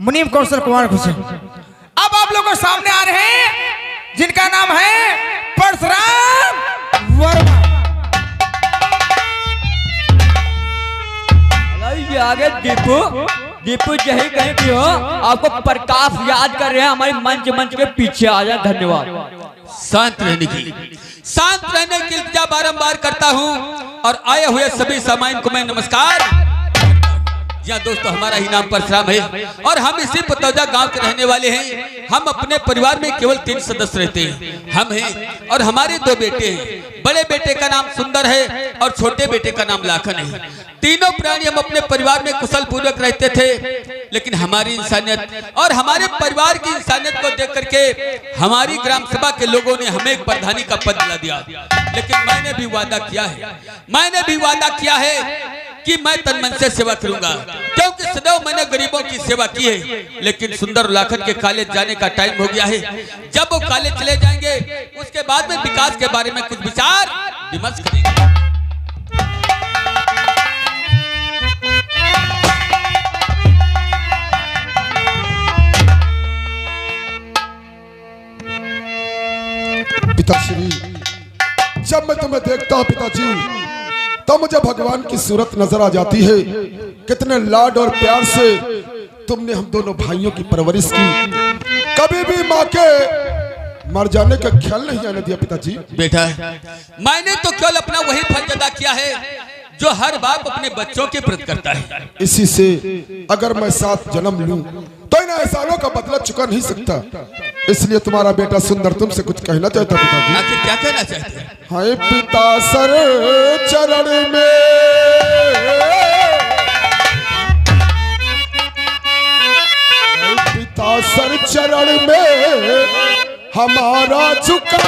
मुनीम कौशल कुमार खुशी। अब आप लोगों के सामने आ रहे हैं जिनका नाम है परशुराम वर्मा। ये आगे दीपू दीपू यही कहीं भी हो, आपको प्रकाश याद कर रहे हैं हमारे मंच के पीछे आ जाए। धन्यवाद। शांत रहने की इल्तिजा बारंबार करता हूं और आए हुए सभी सामाइन को मैं नमस्कार। या दोस्तों, हमारा ही नाम परशुराम है और हम इसी पतौजा गांव के रहने वाले हैं। हम अपने परिवार में केवल 3 सदस्य रहते हैं। हम हैं और हमारे 2 बेटे हैं। बड़े बेटे का नाम सुंदर है और छोटे बेटे का नाम लाखन है। तीनों प्राणी हम अपने परिवार में कुशल पूर्वक रहते थे, लेकिन हमारी इंसानियत और हमारे परिवार की इंसानियत को देख करके हमारी ग्राम सभा के लोगों ने हमें एक प्रधानी का पद दिला दिया। लेकिन मैंने भी वादा किया है कि मैं तन मन से सेवा करूंगा, क्योंकि सदैव मैंने गरीबों की सेवा की है। लेकिन सुंदर लाखन के कॉलेज जाने का टाइम हो गया है। जब वो कॉलेज चले जाएंगे उसके बाद में विकास के बारे में कुछ विचार विमर्श करेंगे। पिताश्री, जब मैं तुम्हें देखता हूं पिताजी, तो मुझे भगवान की सूरत नजर आ जाती है। कितने लाड और प्यार से तुमने हम दोनों भाइयों की परवरिश की। कभी भी माँ के मर जाने का ख्याल नहीं आने दिया पिताजी। बेटा, मैंने तो केवल अपना वही फर्ज अदा किया है जो हर बाप अपने बच्चों के प्रति करता है। इसी से अगर मैं 7 जन्म लूं तो इन एहसानों का बदला चुका नहीं सकता। इसलिए तुम्हारा बेटा सुंदर तुमसे कुछ कहना चाहता पिताजी। आखिर क्या कहना चाहते हैं? हाय पिता सर चरण में, पिता सर चरण में हमारा झुका।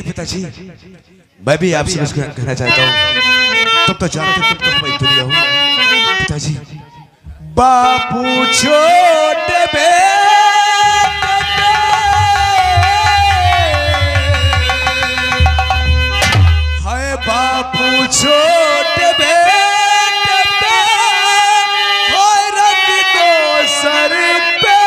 पिताजी, मैं भी आपसे कुछ कहना चाहता हूँ। तुम तो जानते हो, तुम तो हमारी दुनिया हो। पिताजी, बापू छोटे हाय बापू छोटे बेटे हाय रख दो सर पे।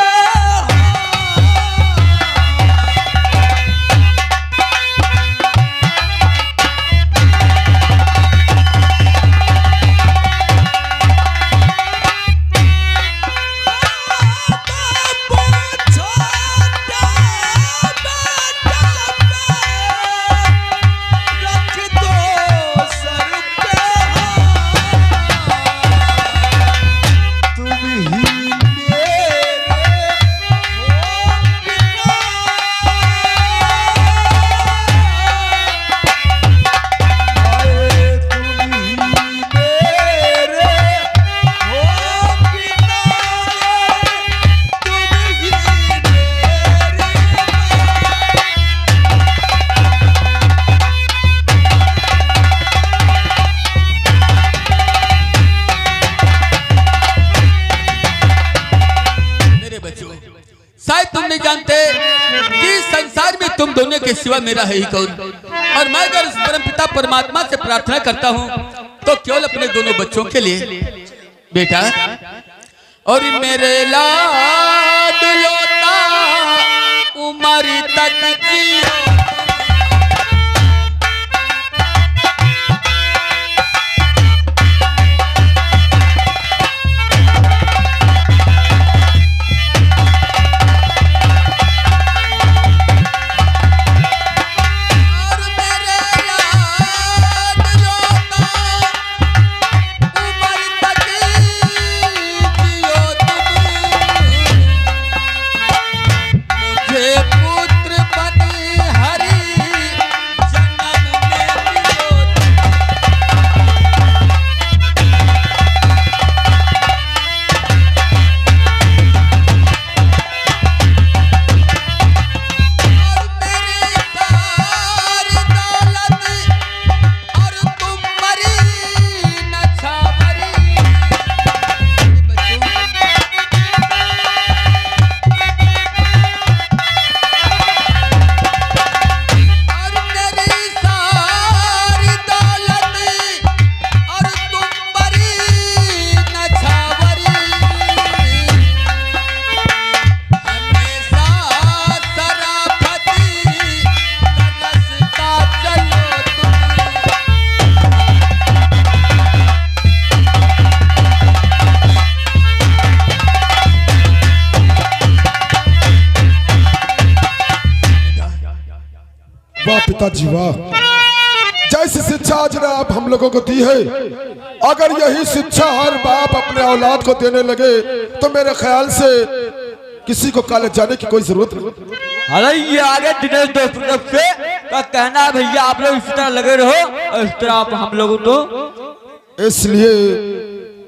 दोनों के सिवा मेरा है ही कौन। और मैं अगर उस परम पिता परमात्मा से प्रार्थना करता हूँ तो केवल अपने दोनों बच्चों के लिए बेटा। और मेरे लाडलोता उम्र तक जियो। पिताजी वाह, जैसी शिक्षा आज ने आप हम लोगों को दी है, अगर यही शिक्षा हर बाप अपने औलाद को देने लगे तो मेरे ख्याल से किसी को कॉलेज जाने की कोई जरूरत नहीं। अरे ये आगे दिनेश दोस्त से का कहना है भैया आप लोग इसी तरह लगे रहो और इस तरह आप हम लोगों को। इसलिए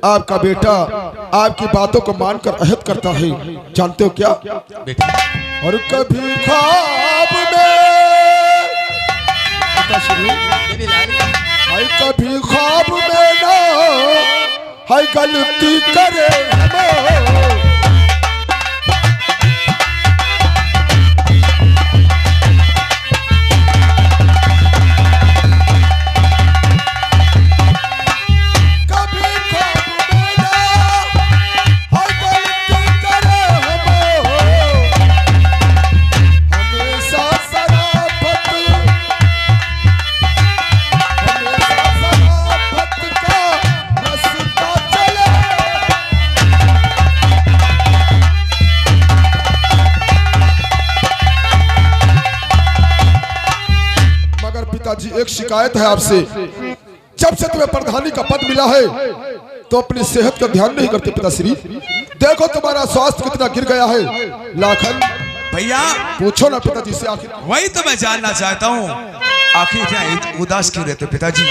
आपका बेटा आपकी बातों को मानकर अहद करता है, जानते हो क्या बेटा। और कभी ख्वाब में हाय कभी ख्वाब में ना हाय गलती करे जी। एक शिकायत है आपसे, जब से तुम्हें प्रधानी का पद मिला है तो अपनी सेहत का ध्यान नहीं करते पिताश्री। देखो तुम्हारा स्वास्थ्य कितना गिर गया है। लाखन भैया पूछो ना पिताजी से, आखिर वही तो मैं जानना चाहता हूँ, आखिर क्या उदास क्यों रहते पिताजी?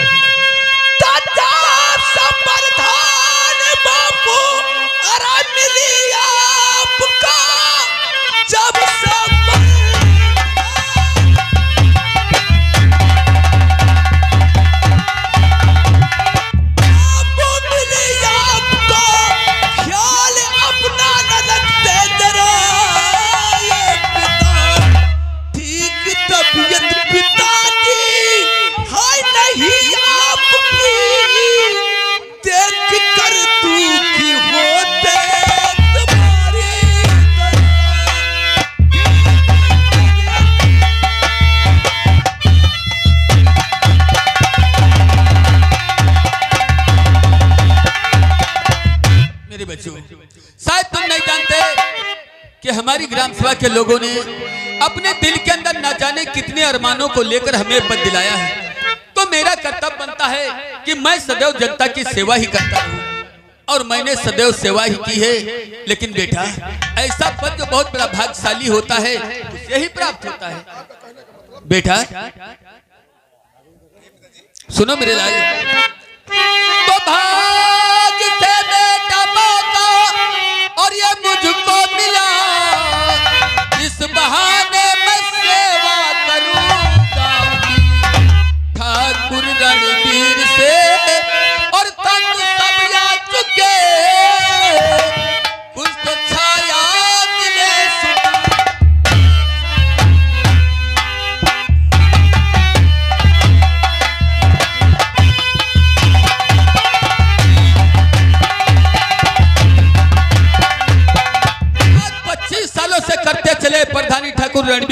शायद तुम नहीं जानते कि हमारी ग्राम सभा के लोगों ने अपने दिल के अंदर न जाने कितने अरमानों को लेकर हमें पद दिलाया है। तो मेरा कर्तव्य बनता है कि मैं सदैव जनता की सेवा ही करता हूँ और मैंने सदैव सेवा ही की है। लेकिन बेटा ऐसा पद जो बहुत बड़ा भाग्यशाली होता है उसे ही प्राप्त होता है। बेटा सुनो मेरे लाल, तो भाग्य से बेटा मौका और ये मुझको मिला, इस बहाने मैं सेवा करूंगा ठाकुर रणवीर से। और तंग सब या चुके कुछ तो छाया मिले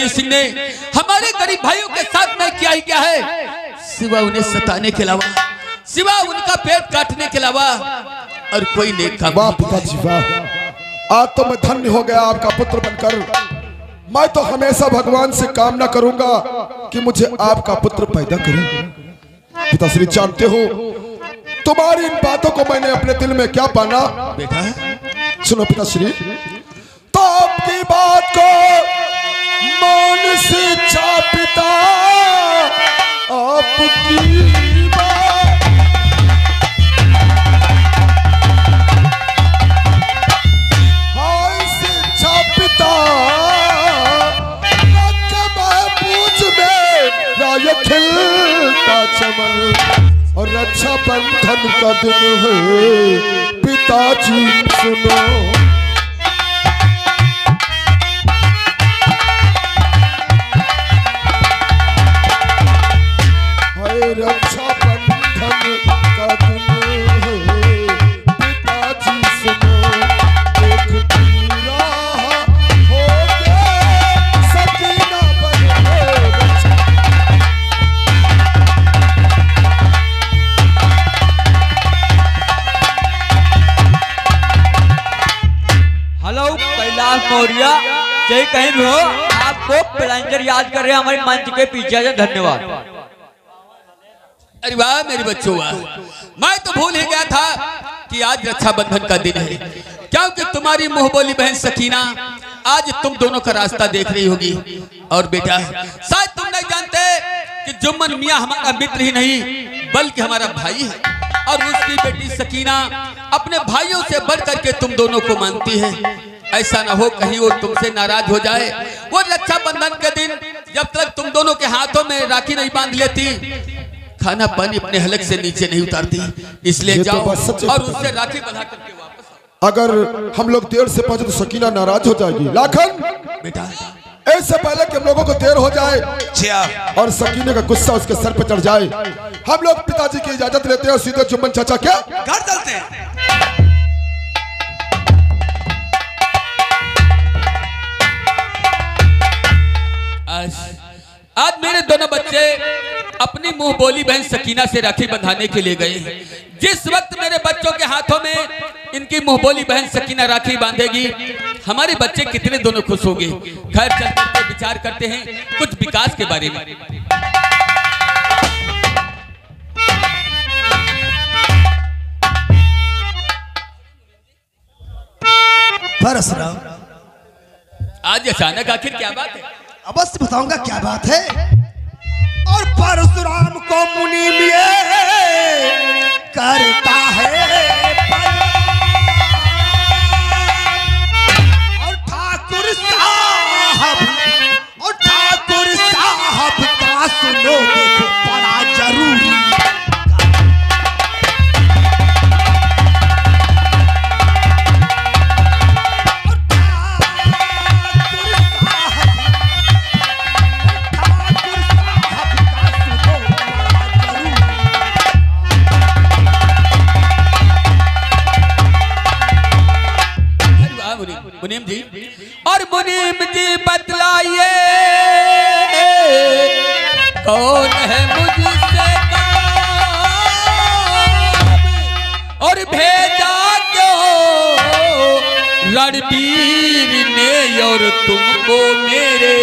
रणबीर सिंह ने हमारे गरीब भाइयों के साथ नहीं किया ही क्या है, सिवा उन्हें सताने के अलावा, सिवा उनका पेट काटने के अलावा और कोई नेक काम वाह नहीं किया। पिताजी वाह, आज तो मैं धन्य हो गया आपका पुत्र बनकर। मैं तो हमेशा भगवान से कामना करूंगा कि मुझे आपका पुत्र पैदा करे। पिताश्री जानते हो तुम्हारी इन बातों को मैंने अपने दिल में क्या पाना। बेटा सुनो पिताश्री, तो आपकी बात को मान से इच्छा पिता, आपकी बात हाय से इच्छा पिता, पूछ में राय खिलता चमन और रक्षा बंधन का दिन है पिताजी सुनो। हाय रक्षा बंधन का दिन है पिताजी सुनो, एक पूरा हो गया सकीना बने रक्षा। हेलो कैलाश मौर्य, चाहे कहीं भी हो, आपको प्लांजर याद कर रहे हैं हमारे मंच के पीछे से। धन्यवाद। अरे वाह मेरे बच्चों वाह, मैं तो भूल ही गया था कि आज रक्षाबंधन का दिन है, क्योंकि तुम्हारी मुंह बोली बहन सकीना आज तुम दोनों का रास्ता देख रही होगी। और बेटा शायद तुम नहीं जानते कि जुम्मन मियाँ हमारा मित्र ही नहीं बल्कि हमारा भाई है, और उसकी बेटी सकीना अपने भाइयों से बढ़ करके तुम दोनों को मानती है। ऐसा ना हो कहीं वो तुमसे नाराज हो जाए। वो रक्षाबंधन के दिन जब तक तुम दोनों के हाथों में राखी नहीं बांध लेती, खाना पानी अपने हलक से नीचे नहीं उतारती, इसलिए ये तो जाओ बात सच है। और उससे राखी बंधा करके वापस अगर हम लोग देर से पहुंचे तो सकीना नाराज हो जाएगी। लाखन आओ। बेटा ऐसे पहले कि हम लोगों को देर हो जाए छिया और सकीने का गुस्सा उसके सर पे चढ़ जाए, हम लोग पिताजी की इजाजत लेते हैं और सीधे जुम्मन चाचा क्या घर चलते हैं। आज मेरे दोनों बच्चे अपनी मुंह बोली बहन सकीना से राखी बंधाने के लिए गए हैं। जिस वक्त मेरे बच्चों के हाथों में इनकी मुंह बोली बहन सकीना राखी बांधेगी, हमारे बच्चे कितने दोनों खुश होंगे। खैर चलते हैं, विचार करते हैं कुछ विकास के बारे में। परशुराम, आज अचानक आखिर क्या बात है? अवश्य बताऊंगा क्या बात है। और परशुराम को मुनि लिए करता है और ठाकुर साहब का सुनो देखो बड़ा जरूरी। मुनीम जी, और मुनीम जी बतलाइए कौन है मुझसे काम और भेजा क्यों रणबीर ने और तुमको मेरे।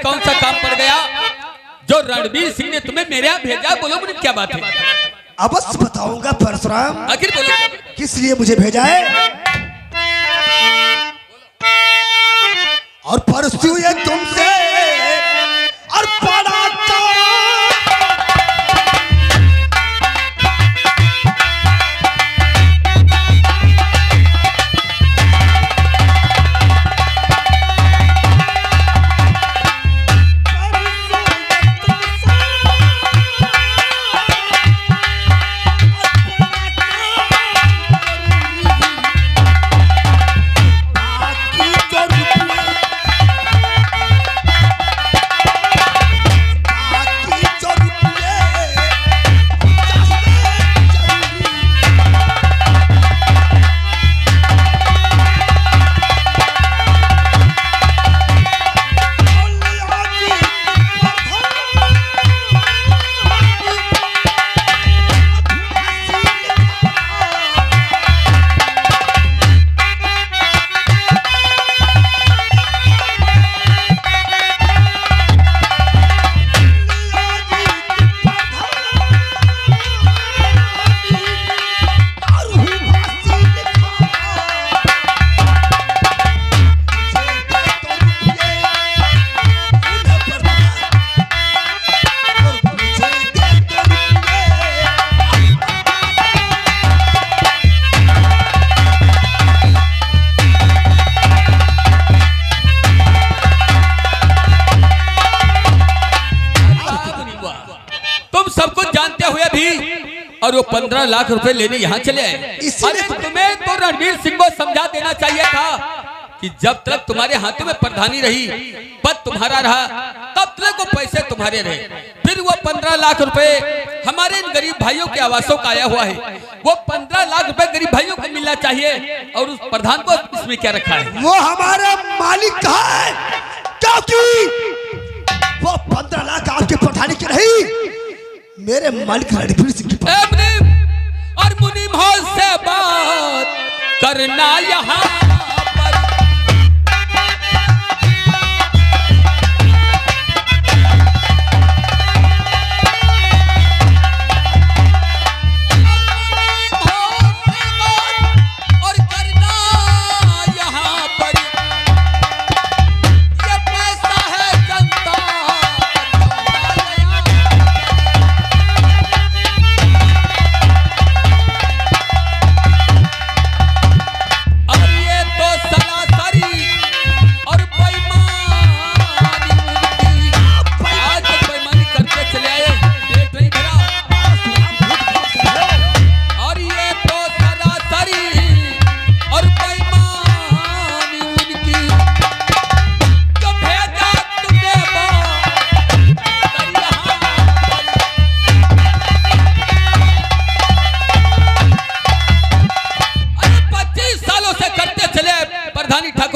कौन सा काम पड़ गया जो रणबीर सिंह ने तुम्हें मेरे यहाँ भेजा? बोलो मुझे क्या बात है? अवश्य बताऊंगा परशुराम, आखिर बोलो। किस लिए मुझे भेजा है। और परसों ये तुमसे और बड़ा और वो 15 लाख रुपए लेने यहाँ चले आए। अरे तुम्हें तो रणवीर सिंह को समझा देना चाहिए था कि जब तक तुम्हारे हाथों में प्रधानी रही, पद तुम्हारा रहा, तब तक वो पैसे तुम्हारे रहे। फिर वो 15 लाख रुपए हमारे इन गरीब भाइयों के आवासों का आया हुआ है, वो 15 लाख रुपए गरीब भाइयों को मिलना चाहिए। और उस प्रधान को इसमें क्या रखा है? वो हमारा मालिक कहा है, क्योंकि वो 15 लाख आपके प्रधानी की रही, मेरे मालिक रणवीर सिंह की। और मुनीम हो से बात करना यहाँ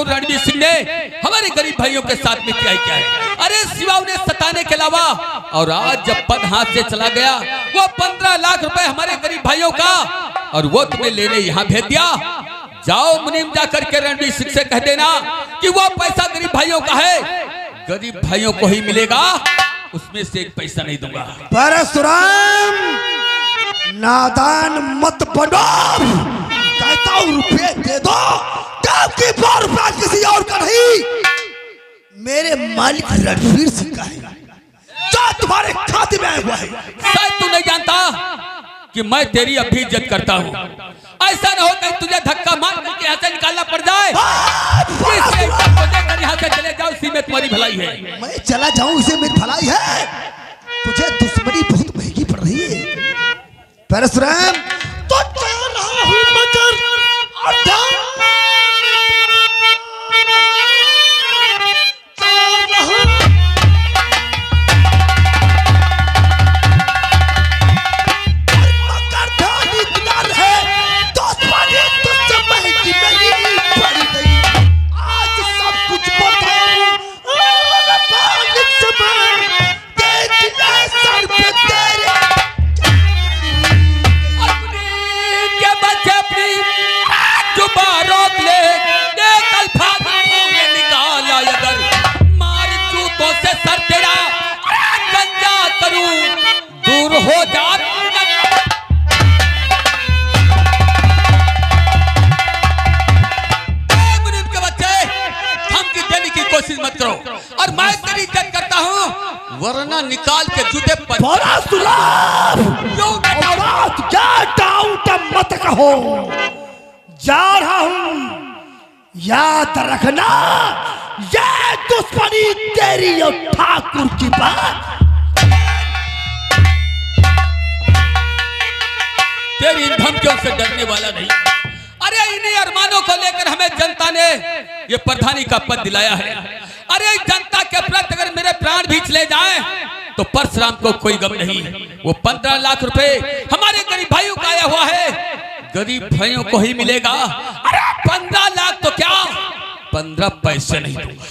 रणवीर सिंह ने हमारे गरीब भाइयों के साथ में किया है। अरे सिवा उन्हें सताने के अलावा, और आज जब पद हाथ से चला गया, वो 15 लाख रुपए हमारे गरीब भाइयों का, और वो तुम्हें लेने यहाँ भेज दिया। जाओ मुनीम जाकर के रणवीर सिंह से कह देना कि वो पैसा गरीब भाइयों का है, गरीब भाइयों को ही मिलेगा, उसमें से एक पैसा नहीं दूंगा। परशुराम नादान मत बनो, कहता हूं रुपये दे दो, कि 2 रुपया किसी और का नहीं, मेरे मालिक रणवीर सिंह का है, जो तुम्हारे खाते में आया हुआ है। शायद तू नहीं जानता कि मैं तेरी अभी इज्जत करता हूँ। ऐसा न हो कि तुझे धक्का मार करके यहाँ से निकालना पड़ जाए। यहाँ से चले जाओ, इसी में तुम्हारी भलाई है। मैं चला जाऊं, इसे मेरी भलाई है, तुझे दुश्मनी बहुत महंगी पड़ रही है। परशुराम तो जा रहा हूं, मगर वरना निकाल के जूते पर मत कहो, जा रहा हूं, याद रखना, ये दुश्मनी तेरी और ठाकुर की बात, तेरी धमकियों से डरने वाला नहीं। अरे इन्हीं अरमानों को लेकर हमें जनता ने ये प्रधानी का पद दिलाया है। अरे जनता के प्रति अगर मेरे प्राण भी चले जाएं तो परशुराम को कोई गम नहीं। वो 15 लाख रुपए हमारे गरीब भाइयों का आया हुआ है, गरीब भाइयों को ही मिलेगा। अरे 15 लाख तो क्या, 15 पैसे नहीं दूंगा।